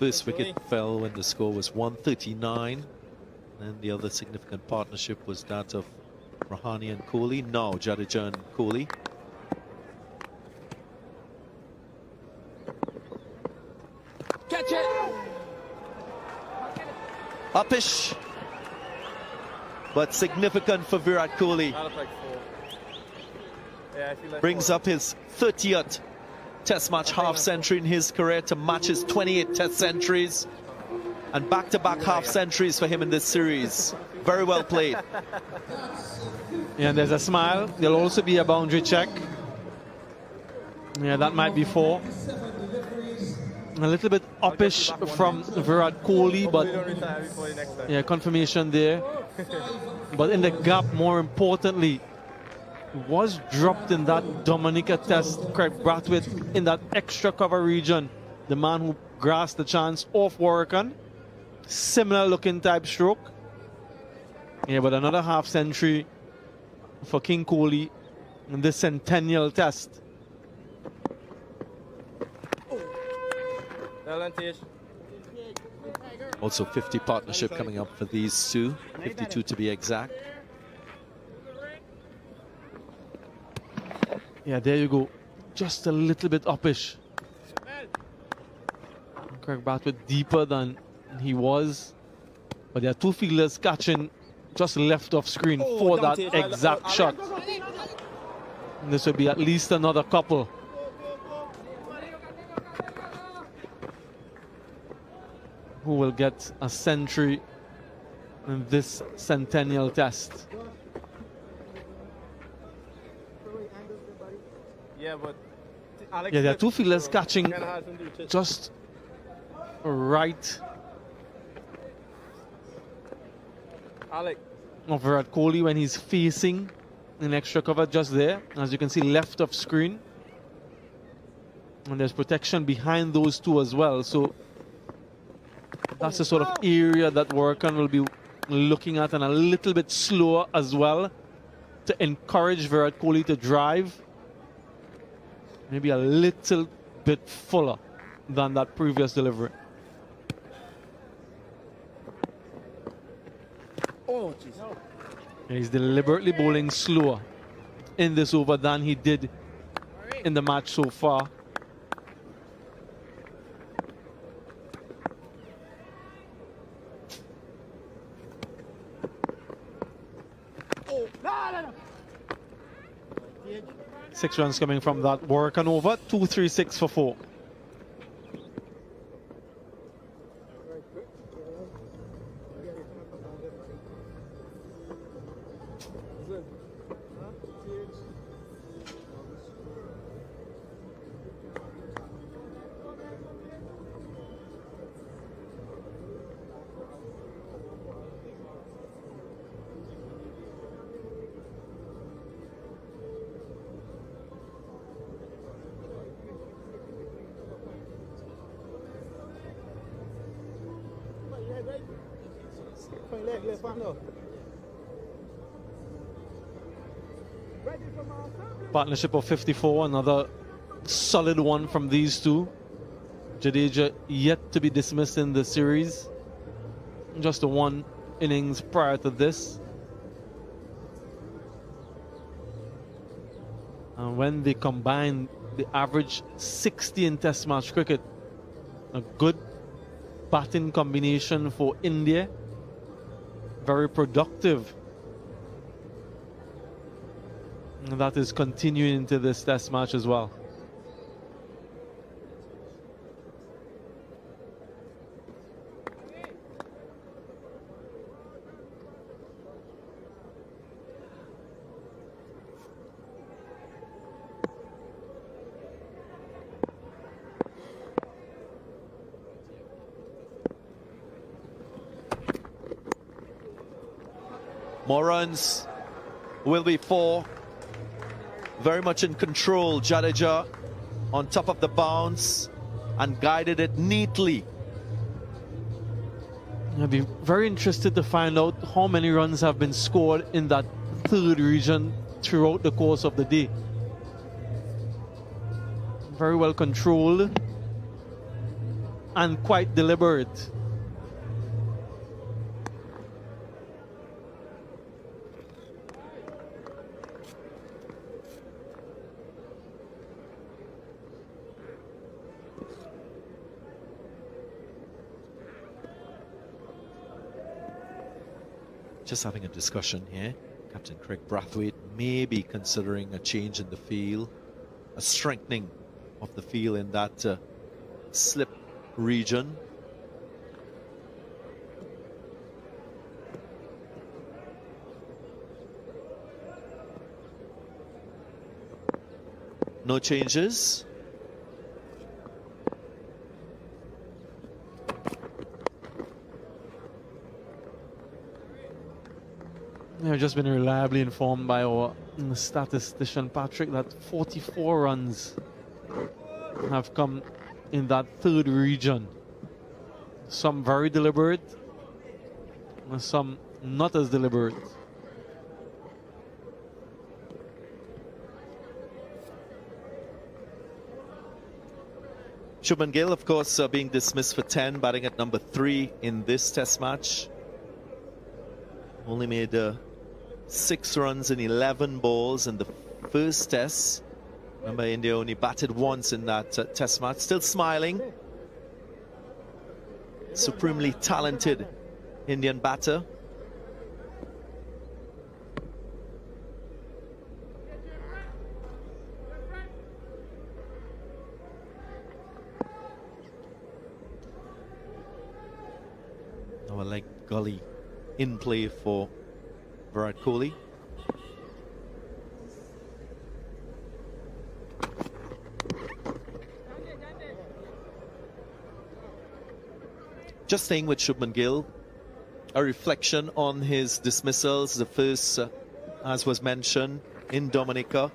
first wicket fell when the score was 139. And the other significant partnership was that of Rahane and Kohli. Now Jadeja and Kohli. Catch it! Uppish, but significant for Virat Kohli. Brings up his 30th Test match half century in his career to match his 28 Test centuries, and back-to-back half centuries for him in this series. Very well played. Yeah, and there's a smile. There'll also be a boundary check. Yeah, that might be 4. A little bit uppish from Virat Kohli, but yeah, confirmation there. But in the gap, more importantly, was dropped in that Dominica Test. Craig Brathwaite in that extra cover region, the man who grasped the chance off Warrican. Similar looking type stroke. Yeah, but another half century for King Kohli in this centennial Test. Also 50 partnership coming up for these two, 52 to be exact. Yeah, there you go. Just a little bit uppish. Craig Brathwaite deeper than he was. But there are 2 fielders catching just left off screen for that exact shot. And this will be at least another couple. Who will get a century in this centennial Test. Yeah, but yeah, there are 2 fielders catching just right of Virat Kohli when he's facing an extra cover just there. As you can see, left of screen. And there's protection behind those 2 as well. So that's the sort of area that Warrican will be looking at, and a little bit slower as well to encourage Virat Kohli to drive. Maybe a little bit fuller than that previous delivery. oh, jeez. He's deliberately bowling slower in this over than he did in the match so far. No. 6 runs coming from that Warrican over. 2-3-6 for 4. Partnership of 54, another solid one from these 2. Jadeja yet to be dismissed in the series. Just the 1 innings prior to this. And when they combine the average 60 in Test match cricket, a good batting combination for India. Very productive. And that is continuing into this Test match as well. More runs will be 4. Very much in control. Jadeja on top of the bounce and guided it neatly. I'd be very interested to find out how many runs have been scored in that 3rd region throughout the course of the day. Very well controlled. and quite deliberate. Just having a discussion here. Captain Craig Brathwaite may be considering a change in the field, a strengthening of the field in that slip region. No changes. I've just been reliably informed by our statistician Patrick that 44 runs have come in that third region. Some very deliberate, and some not as deliberate. Shubman Gill, of course, being dismissed for 10, batting at number 3 in this test match. Only made 6 runs in 11 balls in the first test. Remember, India only batted once in that test match. Still smiling. Supremely talented Indian batter. Our leg gully in play for Virat Kohli. Just staying with Shubman Gill, a reflection on his dismissals. The first, as was mentioned, in Dominica.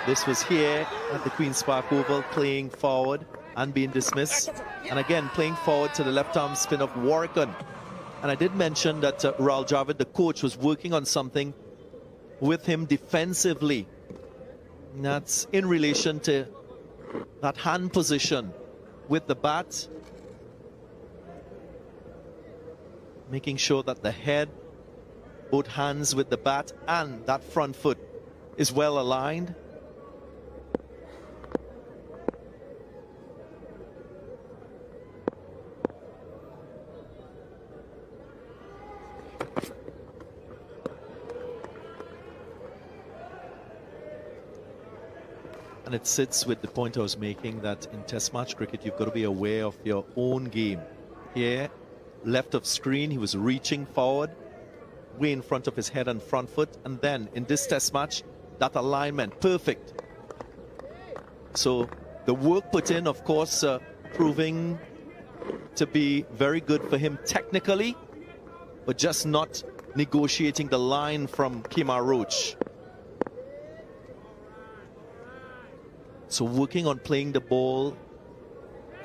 This was here at the Queen's Park Oval, playing forward and being dismissed. And again, playing forward to the left-arm spin of Warrican. And I did mention that Rahul Dravid, the coach, was working on something with him defensively. And that's in relation to that hand position with the bat. Making sure that the head, both hands with the bat, and that front foot is well aligned. And it sits with the point I was making that in Test match cricket, you've got to be aware of your own game. Here, left of screen, he was reaching forward, way in front of his head and front foot. And then in this Test match, that alignment, perfect. So the work put in, of course, proving to be very good for him technically, but just not negotiating the line from Kemar Roach. So working on playing the ball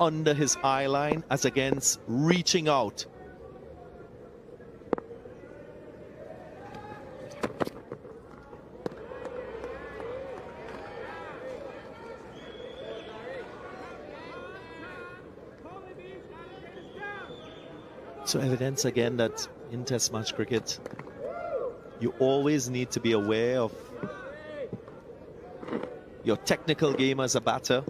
under his eye line as against reaching out. So evidence again that in Test match cricket, you always need to be aware of your technical game as a batter.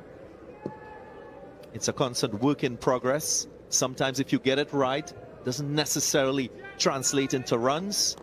It's a constant work in progress. Sometimes if you get it right, doesn't necessarily translate into runs.